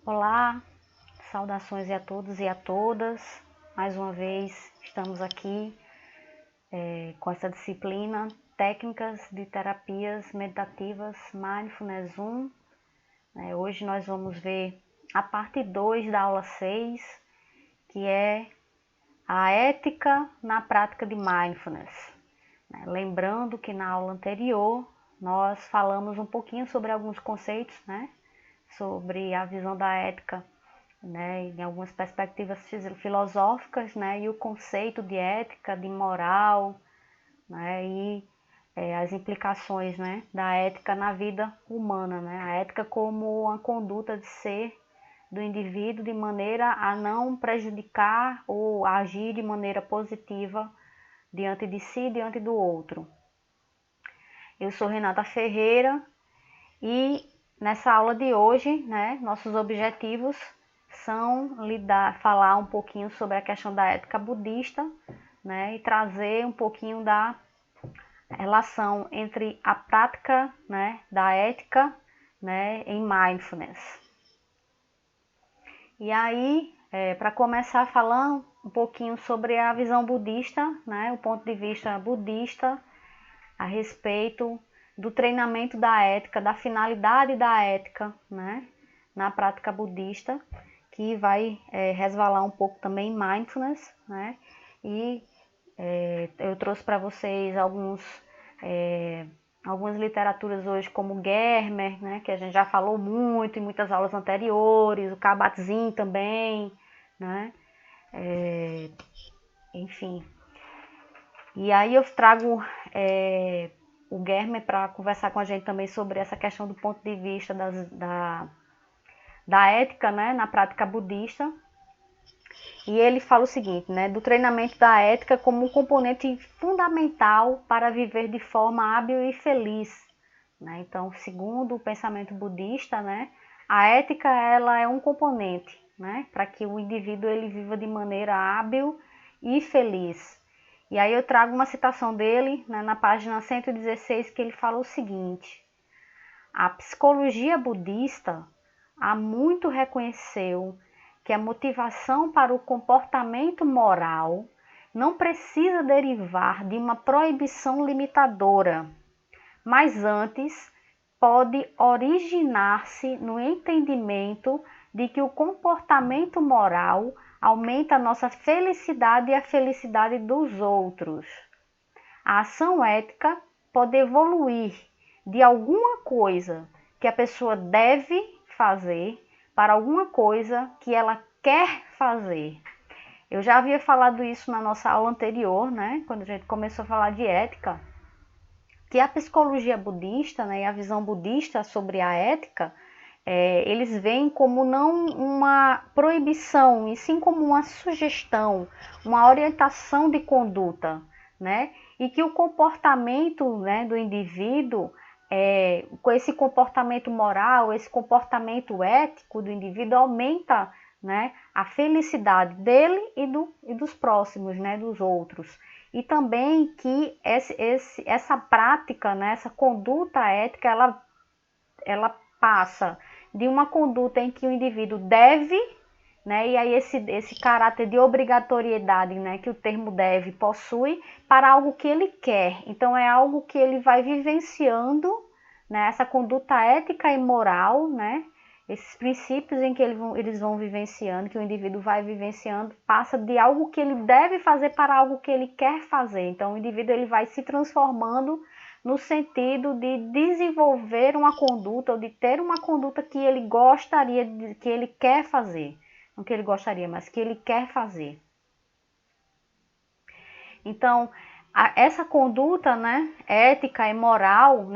Olá, saudações a todos e a todas. Mais uma vez estamos aqui com essa disciplina Técnicas de Terapias Meditativas Mindfulness 1. Hoje nós vamos ver a parte 2 da aula 6, que é a ética na prática de Mindfulness. Lembrando que na aula anterior nós falamos um pouquinho sobre alguns conceitos, sobre a visão da ética, em algumas perspectivas filosóficas, e o conceito de ética, de moral, e as implicações, da ética na vida humana, a ética como uma conduta de ser do indivíduo de maneira a não prejudicar ou agir de maneira positiva diante de si e diante do outro. Eu sou Renata Ferreira e nessa aula de hoje, nossos objetivos são falar um pouquinho sobre a questão da ética budista, e trazer um pouquinho da relação entre a prática, da ética, em mindfulness. E aí, para começar falando um pouquinho sobre a visão budista, o ponto de vista budista a respeito do treinamento da ética, da finalidade da ética, na prática budista, que vai resvalar um pouco também em mindfulness, e eu trouxe para vocês algumas literaturas hoje, como Germer, que a gente já falou muito em muitas aulas anteriores, o Kabat-Zinn também, enfim. E aí eu trago o Germer para conversar com a gente também sobre essa questão do ponto de vista da ética, na prática budista. E ele fala o seguinte, do treinamento da ética como um componente fundamental para viver de forma hábil e feliz. Então, segundo o pensamento budista, a ética ela é um componente, para que o indivíduo ele viva de maneira hábil e feliz. E aí eu trago uma citação dele, na página 116, que ele fala o seguinte: a psicologia budista há muito reconheceu que a motivação para o comportamento moral não precisa derivar de uma proibição limitadora, mas antes pode originar-se no entendimento de que o comportamento moral aumenta a nossa felicidade e a felicidade dos outros. A ação ética pode evoluir de alguma coisa que a pessoa deve fazer para alguma coisa que ela quer fazer. Eu já havia falado isso na nossa aula anterior, quando a gente começou a falar de ética, que a psicologia budista, e a visão budista sobre a ética, eles veem como não uma proibição, e sim como uma sugestão, uma orientação de conduta, e que o comportamento do indivíduo, com esse comportamento moral, esse comportamento ético do indivíduo aumenta a felicidade dele e dos próximos, dos outros. E também que essa prática, essa conduta ética, ela passa de uma conduta em que o indivíduo deve, e aí esse caráter de obrigatoriedade, que o termo deve possui, para algo que ele quer. Então é algo que ele vai vivenciando, essa conduta ética e moral, esses princípios em que eles vão vivenciando, que o indivíduo vai vivenciando, passa de algo que ele deve fazer para algo que ele quer fazer. Então o indivíduo ele vai se transformando no sentido de desenvolver uma conduta ou de ter uma conduta que ele gostaria, que ele quer fazer. Não que ele gostaria, mas que ele quer fazer. Então, essa conduta, ética e moral,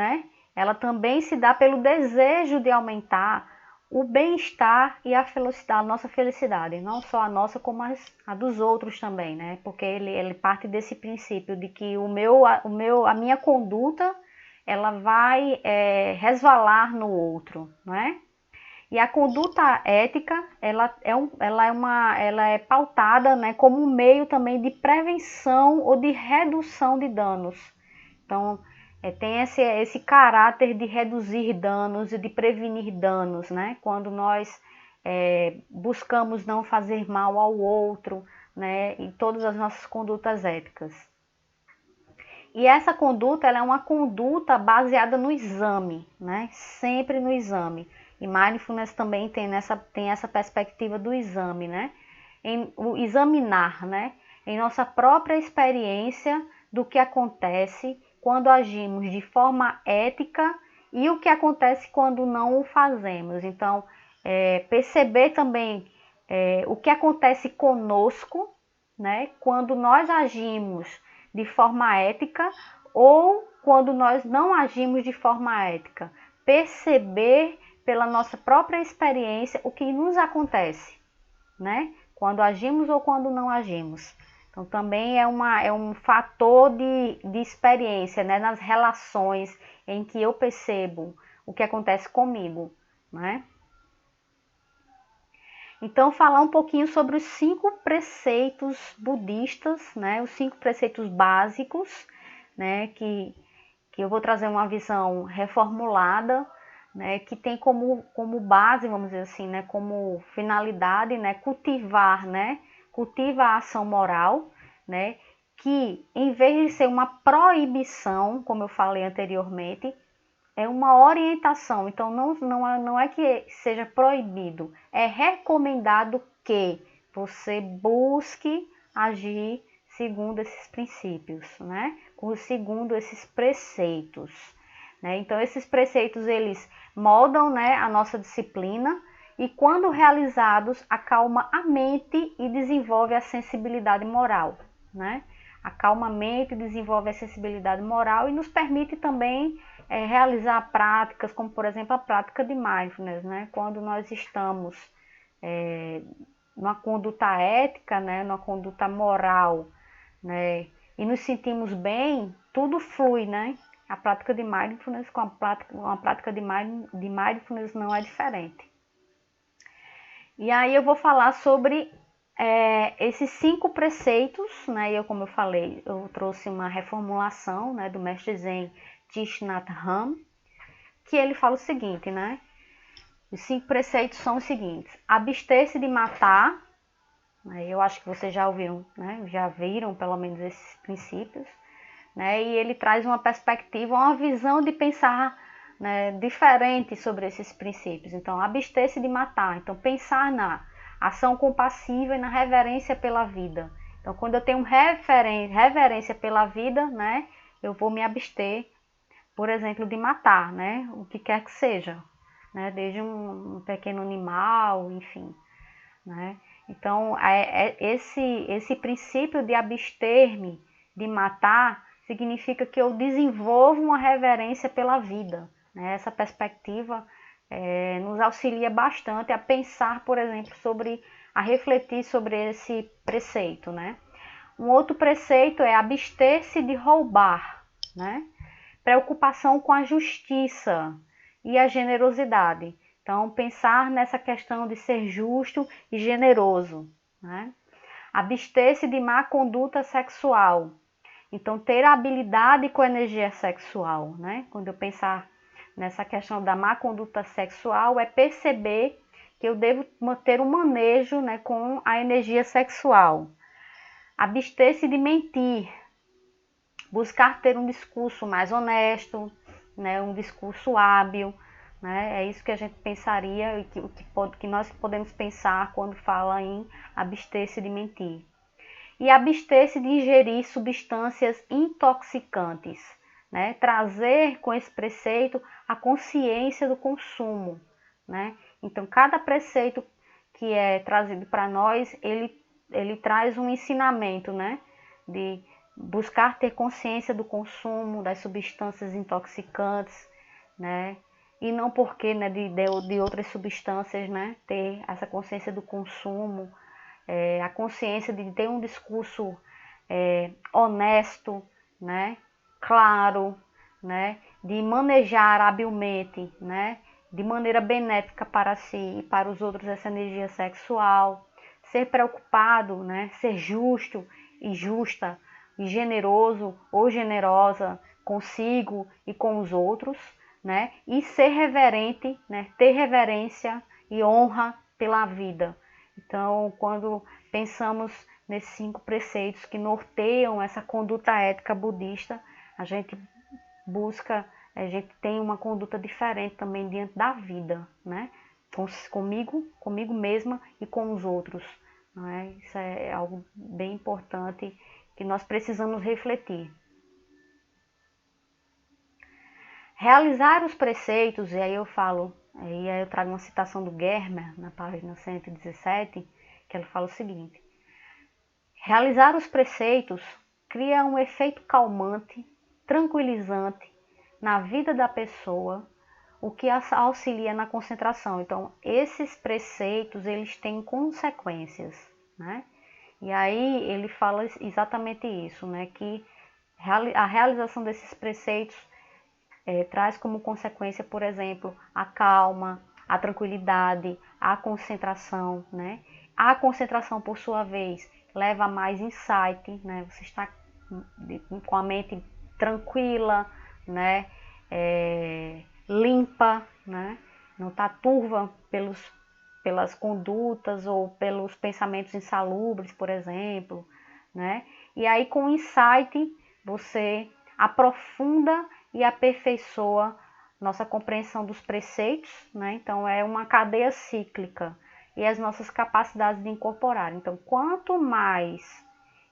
ela também se dá pelo desejo de aumentar o bem-estar e a felicidade, a nossa felicidade, não só a nossa, como a dos outros também, porque ele parte desse princípio de que a minha conduta, ela vai resvalar no outro, E a conduta ética, ela é pautada, como um meio também de prevenção ou de redução de danos. Então, tem esse caráter de reduzir danos e de prevenir danos, quando nós buscamos não fazer mal ao outro, né, em todas as nossas condutas éticas. E essa conduta, ela é uma conduta baseada no exame, né, sempre no exame. E Mindfulness também tem essa perspectiva do exame, né, em o examinar, né, em nossa própria experiência do que acontece quando agimos de forma ética e o que acontece quando não o fazemos. Então, perceber também o que acontece conosco, né, quando nós agimos de forma ética ou quando nós não agimos de forma ética. Perceber pela nossa própria experiência o que nos acontece, né, quando agimos ou quando não agimos. Então, também é um fator de experiência, né, nas relações em que eu percebo o que acontece comigo, né? Então, falar um pouquinho sobre os 5 preceitos budistas, né, os 5 preceitos básicos, né, que eu vou trazer uma visão reformulada, né, que tem como base, vamos dizer assim, né, como finalidade, né, cultiva a ação moral, né, que em vez de ser uma proibição, como eu falei anteriormente, é uma orientação. Então não é que seja proibido, é recomendado que você busque agir segundo esses princípios, né, segundo esses preceitos. Então, esses preceitos, eles moldam, né, a nossa disciplina e, quando realizados, acalma a mente e desenvolve a sensibilidade moral, né? Acalma a mente, desenvolve a sensibilidade moral e nos permite também realizar práticas, como, por exemplo, a prática de Mindfulness, né? Quando nós estamos numa conduta ética, né, numa conduta moral, né, e nos sentimos bem, tudo flui, né? A prática de Mindfulness com a prática de Mindfulness não é diferente. E aí eu vou falar sobre esses 5 preceitos, né? Como eu falei, eu trouxe uma reformulação, né, do mestre Zen Thich Nhat Hanh, que ele fala o seguinte, né? Os 5 preceitos são os seguintes: abster-se de matar. Eu acho que vocês já ouviram, né? Já viram pelo menos esses princípios, né? E ele traz uma perspectiva, uma visão de pensar, né, diferente sobre esses princípios. Então, abster-se de matar. Então, pensar na ação compassiva e na reverência pela vida. Então, quando eu tenho reverência pela vida, né, eu vou me abster, por exemplo, de matar, né, o que quer que seja, né, desde um pequeno animal, enfim, né. Então, esse princípio de abster-me de matar significa que eu desenvolvo uma reverência pela vida, né? Essa perspectiva nos auxilia bastante a pensar, por exemplo, a refletir sobre esse preceito, né? Um outro preceito é abster-se de roubar, né? Preocupação com a justiça e a generosidade. Então, pensar nessa questão de ser justo e generoso, né? Abster-se de má conduta sexual. Então, ter a habilidade com a energia sexual, né? Quando eu pensar nessa questão da má conduta sexual, é perceber que eu devo manter um manejo, né, com a energia sexual. Abster-se de mentir. Buscar ter um discurso mais honesto, né, um discurso hábil, né? É isso que a gente pensaria e que nós podemos pensar quando fala em abster-se de mentir. E abster-se de ingerir substâncias intoxicantes, né? Trazer com esse preceito a consciência do consumo, né? Então, cada preceito que é trazido para nós, ele traz um ensinamento, né? De buscar ter consciência do consumo das substâncias intoxicantes, né? E não porque, né, de outras substâncias, né, ter essa consciência do consumo, a consciência de ter um discurso honesto, né, claro, né, de manejar habilmente, né, de maneira benéfica para si e para os outros essa energia sexual, ser preocupado, né, ser justo e justa e generoso ou generosa consigo e com os outros, né? E ser reverente, né? Ter reverência e honra pela vida. Então, quando pensamos nesses 5 preceitos que norteiam essa conduta ética budista, a gente tem uma conduta diferente também diante da vida, né? Comigo mesma e com os outros. Não é? Isso é algo bem importante que nós precisamos refletir. Realizar os preceitos, e aí eu trago uma citação do Germer, na página 117, que ela fala o seguinte: realizar os preceitos cria um efeito calmante, tranquilizante na vida da pessoa, o que auxilia na concentração. Então, esses preceitos, eles têm consequências, né? E aí ele fala exatamente isso, né? Que a realização desses preceitos traz como consequência, por exemplo, a calma, a tranquilidade, a concentração, né? A concentração, por sua vez, leva a mais insight, né? Você está com a mente tranquila, né? Limpa, né? Não está turva pelas condutas ou pelos pensamentos insalubres, por exemplo, né? E aí, com o insight, você aprofunda e aperfeiçoa nossa compreensão dos preceitos, né? Então, é uma cadeia cíclica e as nossas capacidades de incorporar. Então, quanto mais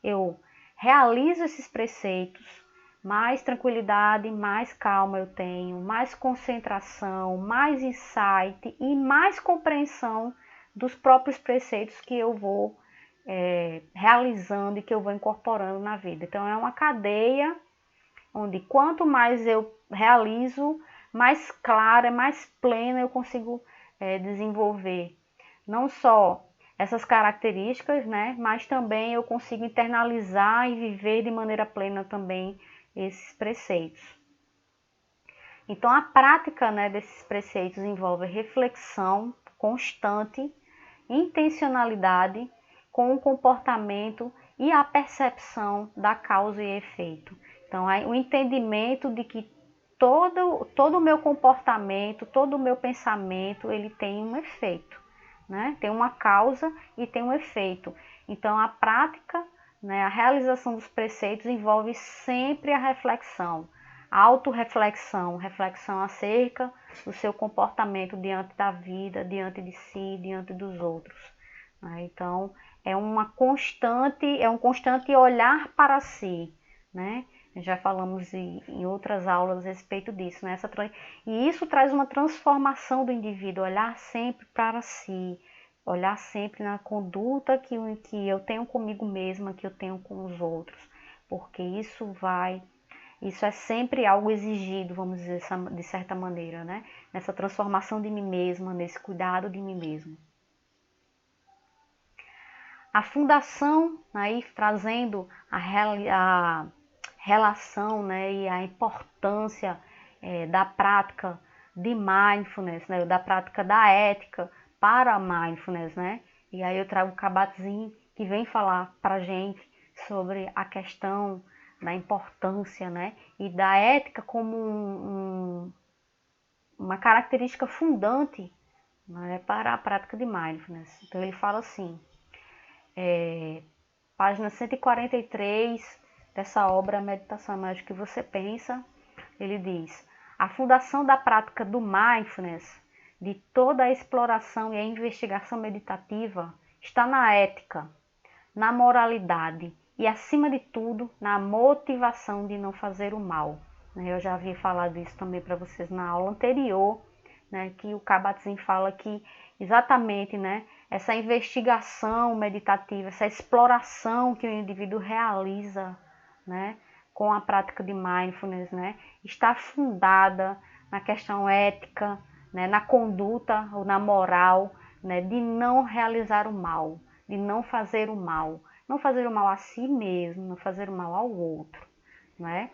eu realizo esses preceitos, mais tranquilidade, mais calma eu tenho, mais concentração, mais insight e mais compreensão dos próprios preceitos que eu vou realizando e que eu vou incorporando na vida. Então, é uma cadeia onde quanto mais eu realizo, mais clara, mais plena eu consigo desenvolver. Não só essas características, né, mas também eu consigo internalizar e viver de maneira plena também esses preceitos. Então, a prática, né, desses preceitos envolve reflexão constante, intencionalidade com o comportamento e a percepção da causa e efeito. Então, o entendimento de que todo o meu comportamento, todo o meu pensamento, ele tem um efeito, né? Tem uma causa e tem um efeito. Então, a prática, né, a realização dos preceitos envolve sempre a reflexão, a autorreflexão, reflexão acerca do seu comportamento diante da vida, diante de si, diante dos outros. Né? Então, é um constante olhar para si, né? Já falamos em outras aulas a respeito disso, né? E isso traz uma transformação do indivíduo, olhar sempre para si, olhar sempre na conduta que eu tenho comigo mesma, que eu tenho com os outros, porque isso é sempre algo exigido, vamos dizer, de certa maneira, né? Nessa transformação de mim mesma, nesse cuidado de mim mesma. A fundação, aí trazendo a relação, né, e a importância da prática de mindfulness, né, da prática da ética para a mindfulness, né? E aí eu trago o Kabat-Zinn, que vem falar para a gente sobre a questão da importância, né, e da ética como uma característica fundante, né, para a prática de mindfulness. Então ele fala assim, página 143 dessa obra Meditação Mais do que Você Pensa, ele diz: a fundação da prática do mindfulness, de toda a exploração e a investigação meditativa, está na ética, na moralidade e, acima de tudo, na motivação de não fazer o mal. Eu já havia falado isso também para vocês na aula anterior, né, que o Kabat-Zinn fala que exatamente, né, essa investigação meditativa, essa exploração que o indivíduo realiza, né, com a prática de mindfulness, né, está fundada na questão ética, né, na conduta ou na moral, né, de não realizar o mal, de não fazer o mal a si mesmo, não fazer o mal ao outro, né?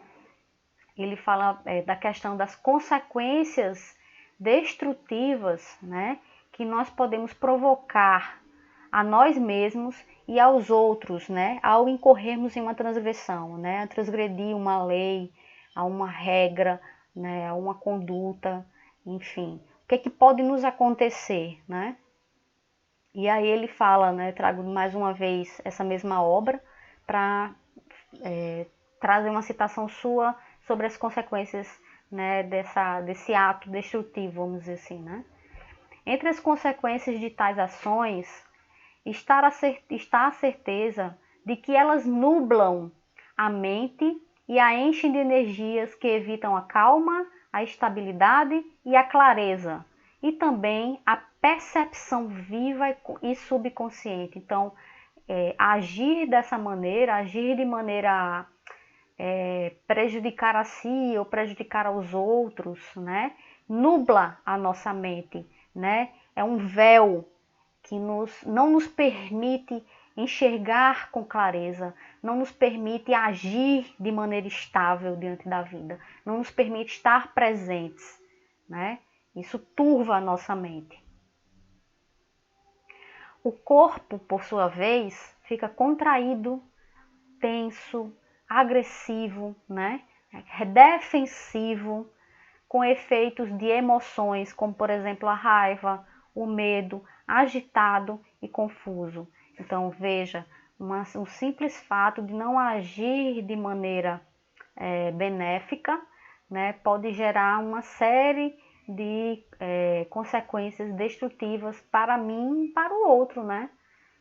Ele fala da questão das consequências destrutivas, né, que nós podemos provocar a nós mesmos e aos outros, né, ao incorrermos em uma transgressão, né, a transgredir uma lei, a uma regra, né, a uma conduta, enfim. O que é que pode nos acontecer, né? E aí ele fala, né, trago mais uma vez essa mesma obra para trazer uma citação sua sobre as consequências, né, desse ato destrutivo, vamos dizer assim, né? Entre as consequências de tais ações está a certeza de que elas nublam a mente e a enchem de energias que evitam a calma, a estabilidade e a clareza, e também a percepção viva e subconsciente. Então, agir dessa maneira, agir de maneira prejudicar a si ou prejudicar aos outros, né? Nubla a nossa mente, né? É um véu que não nos permite enxergar com clareza, não nos permite agir de maneira estável diante da vida, não nos permite estar presentes, né? Isso turva a nossa mente. O corpo, por sua vez, fica contraído, tenso, agressivo, né? Defensivo, com efeitos de emoções, como por exemplo a raiva, o medo, agitado e confuso. Então veja, um simples fato de não agir de maneira benéfica, né, pode gerar uma série de consequências destrutivas para mim e para o outro, né?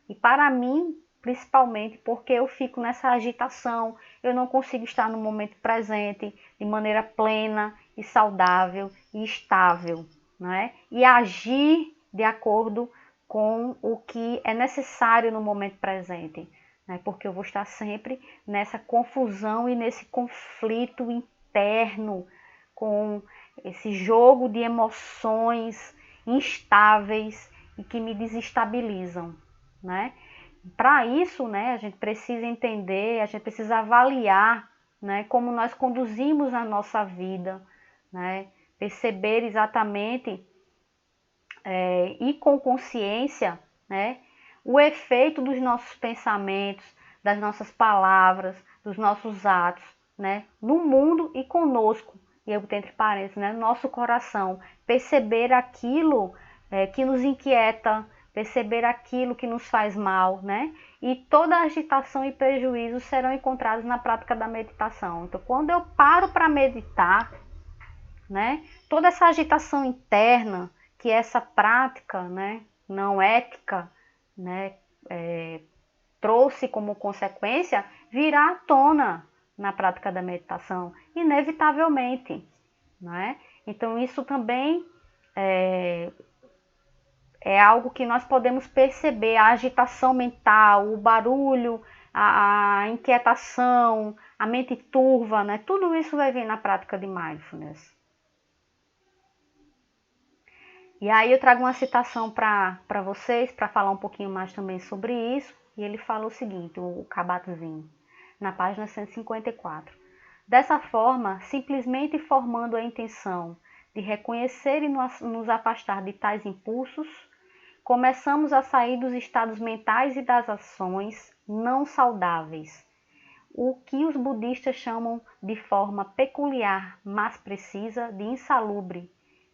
E para mim, principalmente, porque eu fico nessa agitação, eu não consigo estar no momento presente de maneira plena e saudável e estável, né? E agir de acordo com o que é necessário no momento presente, né? Porque eu vou estar sempre nessa confusão e nesse conflito interno, com esse jogo de emoções instáveis e que me desestabilizam, né? Para isso, né, a gente precisa entender, a gente precisa avaliar, né, como nós conduzimos a nossa vida, né, perceber exatamente e com consciência, né, o efeito dos nossos pensamentos, das nossas palavras, dos nossos atos, né, no mundo e conosco, e eu entre parênteses, né, no nosso coração, perceber aquilo que nos inquieta, perceber aquilo que nos faz mal, né? E toda agitação e prejuízo serão encontrados na prática da meditação. Então, quando eu paro para meditar, né, toda essa agitação interna que essa prática, né, não ética, né, trouxe como consequência, virá à tona na prática da meditação, inevitavelmente, não é? Então, isso também é algo que nós podemos perceber, a agitação mental, o barulho, a inquietação, a mente turva, né? Tudo isso vai vir na prática de mindfulness. E aí eu trago uma citação para vocês, para falar um pouquinho mais também sobre isso, e ele fala o seguinte, o Kabat-Zinn, na página 154. Dessa forma, simplesmente formando a intenção de reconhecer e nos afastar de tais impulsos, começamos a sair dos estados mentais e das ações não saudáveis, o que os budistas chamam de forma peculiar, mas precisa, de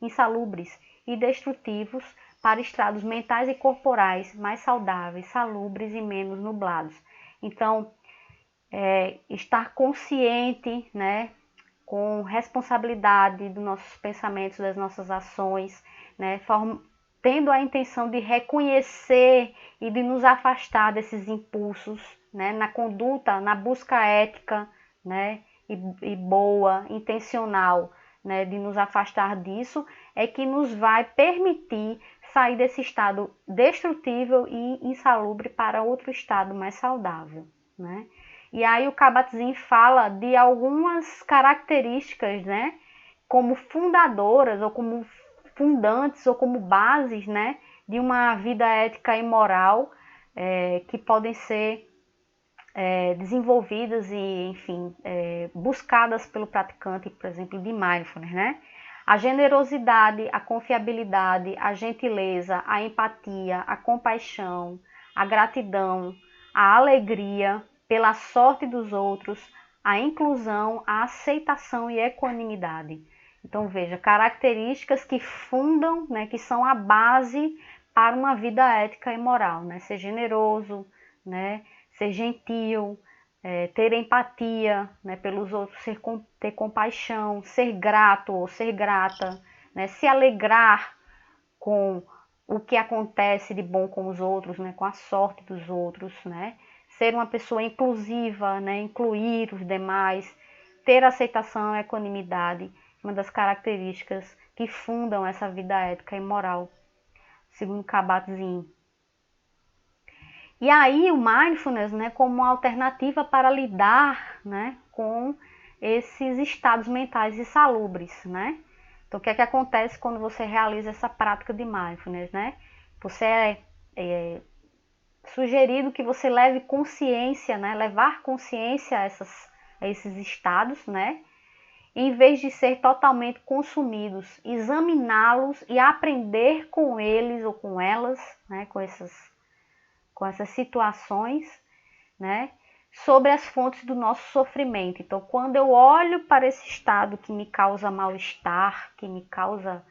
insalubres e destrutivos para estados mentais e corporais mais saudáveis, salubres e menos nublados. Então, estar consciente, né, com responsabilidade dos nossos pensamentos, das nossas ações, né, tendo a intenção de reconhecer e de nos afastar desses impulsos, né, na conduta, na busca ética, né, e boa, intencional, né, de nos afastar disso, é que nos vai permitir sair desse estado destrutível e insalubre para outro estado mais saudável, né? E aí o Kabat-Zinn fala de algumas características, né, como fundadoras ou como fundantes ou como bases, né, de uma vida ética e moral que podem ser desenvolvidas e, enfim, buscadas pelo praticante, por exemplo, de mindfulness, né? A generosidade, a confiabilidade, a gentileza, a empatia, a compaixão, a gratidão, a alegria pela sorte dos outros, a inclusão, a aceitação e a equanimidade. Então veja, características que fundam, né, que são a base para uma vida ética e moral, né? Ser generoso, né? Ser gentil, ter empatia, né, pelos outros, ter compaixão, ser grato ou ser grata, né? Se alegrar com o que acontece de bom com os outros, né? Com a sorte dos outros, né? Ser uma pessoa inclusiva, né? Incluir os demais, ter aceitação e equanimidade, uma das características que fundam essa vida ética e moral, segundo Kabat-Zinn. E aí o mindfulness, né, como uma alternativa para lidar, né, com esses estados mentais insalubres, né? Então, o que é que acontece quando você realiza essa prática de mindfulness, né? Você é sugerido que você leve consciência, né, levar consciência a esses estados, né? Em vez de ser totalmente consumidos, examiná-los e aprender com eles ou com elas, né, com essas situações, né, sobre as fontes do nosso sofrimento. Então, quando eu olho para esse estado que me causa mal-estar, que me causa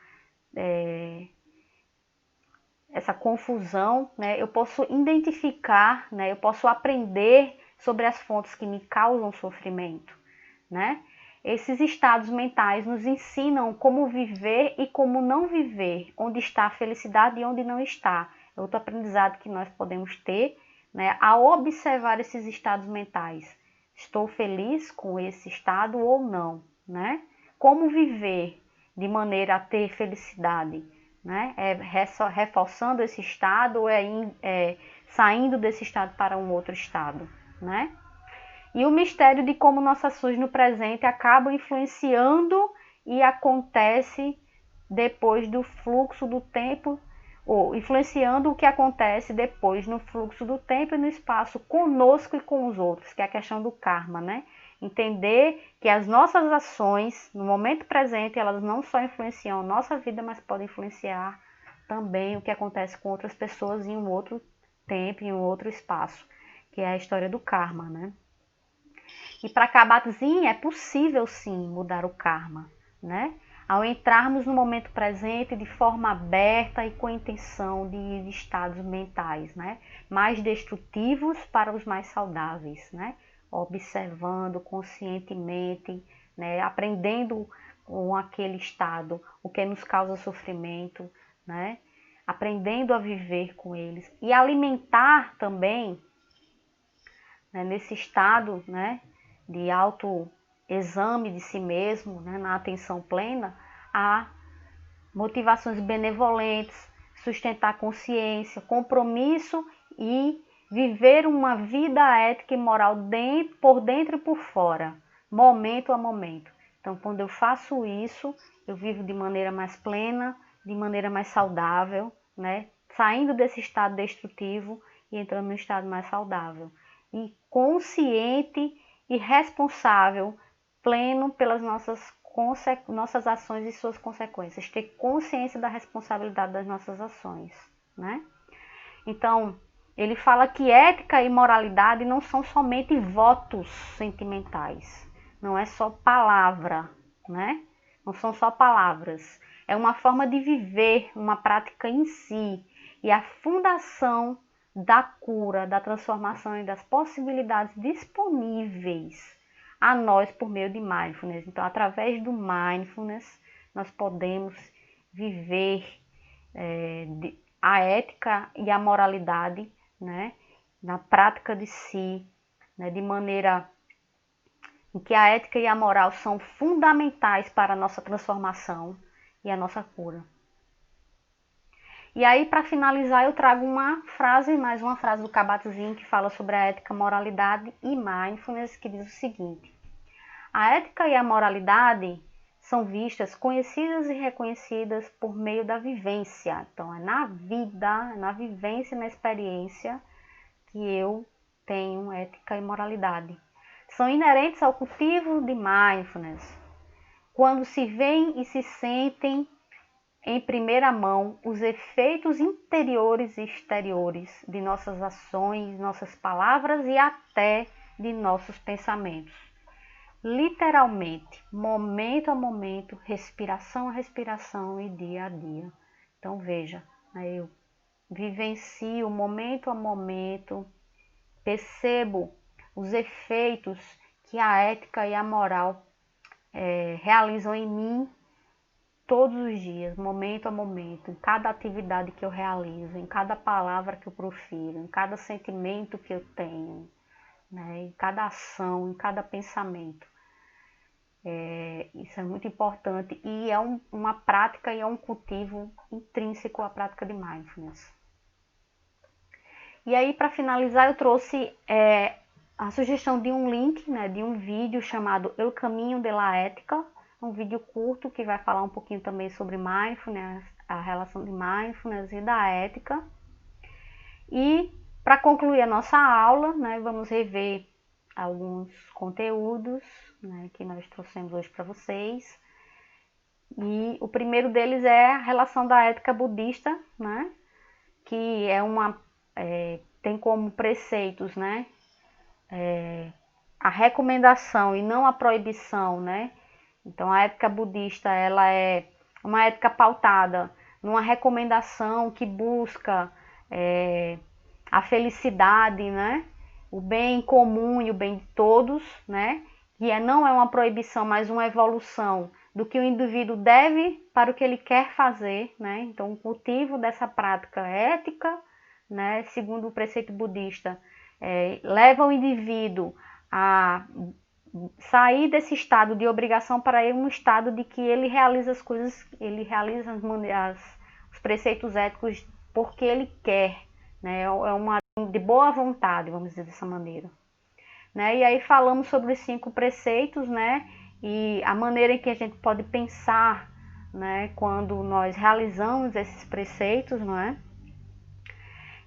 essa confusão, né, eu posso identificar, né, eu posso aprender sobre as fontes que me causam sofrimento, né? Esses estados mentais nos ensinam como viver e como não viver, onde está a felicidade e onde não está. É outro aprendizado que nós podemos ter, né, ao observar esses estados mentais. Estou feliz com esse estado ou não, né? Como viver de maneira a ter felicidade, né? Reforçando esse estado ou saindo desse estado para um outro estado, né? E o mistério de como nossas ações no presente acabam influenciando e acontece depois do fluxo do tempo, ou influenciando o que acontece depois no fluxo do tempo e no espaço conosco e com os outros, que é a questão do karma, né? Entender que as nossas ações no momento presente, elas não só influenciam a nossa vida, mas podem influenciar também o que acontece com outras pessoas em um outro tempo, em um outro espaço, que é a história do karma, né? E para Kabat-Zinn é possível sim mudar o karma, né? Ao entrarmos no momento presente de forma aberta e com a intenção de estados mentais, né? Mais destrutivos para os mais saudáveis, né? Observando conscientemente, né? Aprendendo com aquele estado o que nos causa sofrimento, né? Aprendendo a viver com eles e alimentar também, né, nesse estado, né, de autoexame de si mesmo, né, na atenção plena, a motivações benevolentes, sustentar a consciência, compromisso e viver uma vida ética e moral por dentro e por fora, momento a momento. Então, quando eu faço isso, eu vivo de maneira mais plena, de maneira mais saudável, né, saindo desse estado destrutivo e entrando no estado mais saudável. E consciente e responsável, pleno pelas nossas ações e suas consequências. Ter consciência da responsabilidade das nossas ações, né? Então, ele fala que ética e moralidade não são somente votos sentimentais. Não é só palavra, né? Não são só palavras. É uma forma de viver, uma prática em si. E a fundação da cura, da transformação e das possibilidades disponíveis a nós por meio de mindfulness. Então, através do mindfulness, nós podemos viver a ética e a moralidade, né, na prática de si, né, de maneira em que a ética e a moral são fundamentais para a nossa transformação e a nossa cura. E aí, para finalizar, eu trago mais uma frase do Kabat-Zinn que fala sobre a ética, moralidade e mindfulness, que diz o seguinte: a ética e a moralidade são vistas, conhecidas e reconhecidas por meio da vivência. Então, é na vida, na vivência, na experiência que eu tenho ética e moralidade. São inerentes ao cultivo de mindfulness, quando se veem e se sentem em primeira mão os efeitos interiores e exteriores de nossas ações, nossas palavras e até de nossos pensamentos. Literalmente, momento a momento, respiração a respiração e dia a dia. Então veja, eu vivencio momento a momento, percebo os efeitos que a ética e a moral realizam em mim todos os dias, momento a momento, em cada atividade que eu realizo, em cada palavra que eu profiro, em cada sentimento que eu tenho, né, em cada ação, em cada pensamento. Isso é muito importante e é uma prática e é um cultivo intrínseco à prática de mindfulness. E aí, para finalizar, eu trouxe a sugestão de um link, né, de um vídeo chamado El Caminho de la Ética, um vídeo curto que vai falar um pouquinho também sobre mindfulness, a relação de mindfulness e da ética. E para concluir a nossa aula, né, vamos rever alguns conteúdos, né, que nós trouxemos hoje para vocês. E o primeiro deles é a relação da ética budista, né, que tem como preceitos, né, a recomendação e não a proibição, né? Então a ética budista ela é uma ética pautada numa recomendação que busca a felicidade, né? O bem comum e o bem de todos, né? Que não é uma proibição, mas uma evolução do que o indivíduo deve para o que ele quer fazer, né? Então o cultivo dessa prática ética, né? Segundo o preceito budista, leva o indivíduo a sair desse estado de obrigação para ir um estado de que ele realiza as coisas, ele realiza os preceitos éticos porque ele quer, né? É uma de boa vontade, vamos dizer dessa maneira. Né? E aí falamos sobre os 5 preceitos, né? E a maneira em que a gente pode pensar, né? Quando nós realizamos esses preceitos, não é?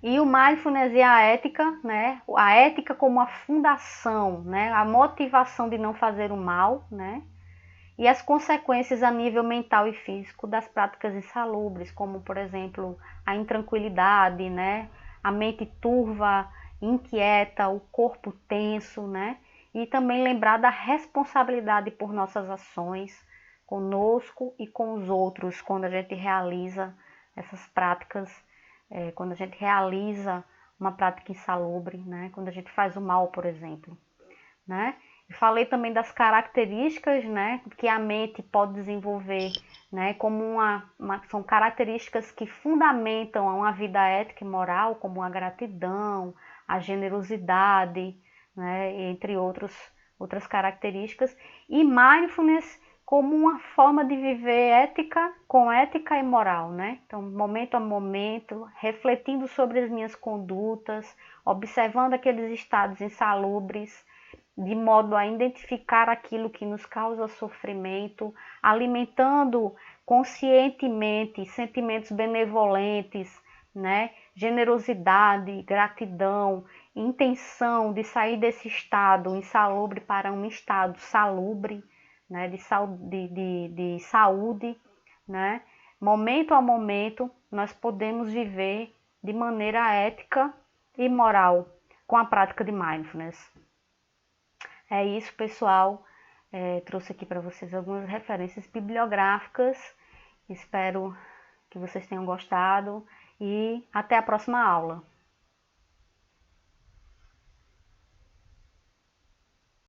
E o mindfulness e a ética, né? A ética como a fundação, né? A motivação de não fazer o mal, né? E as consequências a nível mental e físico das práticas insalubres, como, por exemplo, a intranquilidade, né? A mente turva, inquieta, o corpo tenso, né? E também lembrar da responsabilidade por nossas ações conosco e com os outros, quando a gente realiza essas práticas, quando a gente realiza uma prática insalubre, né? Quando a gente faz o mal, por exemplo, né? Falei também das características, né, que a mente pode desenvolver, né, como são características que fundamentam uma vida ética e moral, como a gratidão, a generosidade, né, entre outras características, e mindfulness como uma forma de viver com ética e moral, né? Então, momento a momento, refletindo sobre as minhas condutas, observando aqueles estados insalubres, de modo a identificar aquilo que nos causa sofrimento, alimentando conscientemente sentimentos benevolentes, né? Generosidade, gratidão, intenção de sair desse estado insalubre para um estado salubre, né? de saúde, né? Momento a momento, nós podemos viver de maneira ética e moral com a prática de mindfulness. É isso, pessoal. Trouxe aqui para vocês algumas referências bibliográficas. Espero que vocês tenham gostado e até a próxima aula.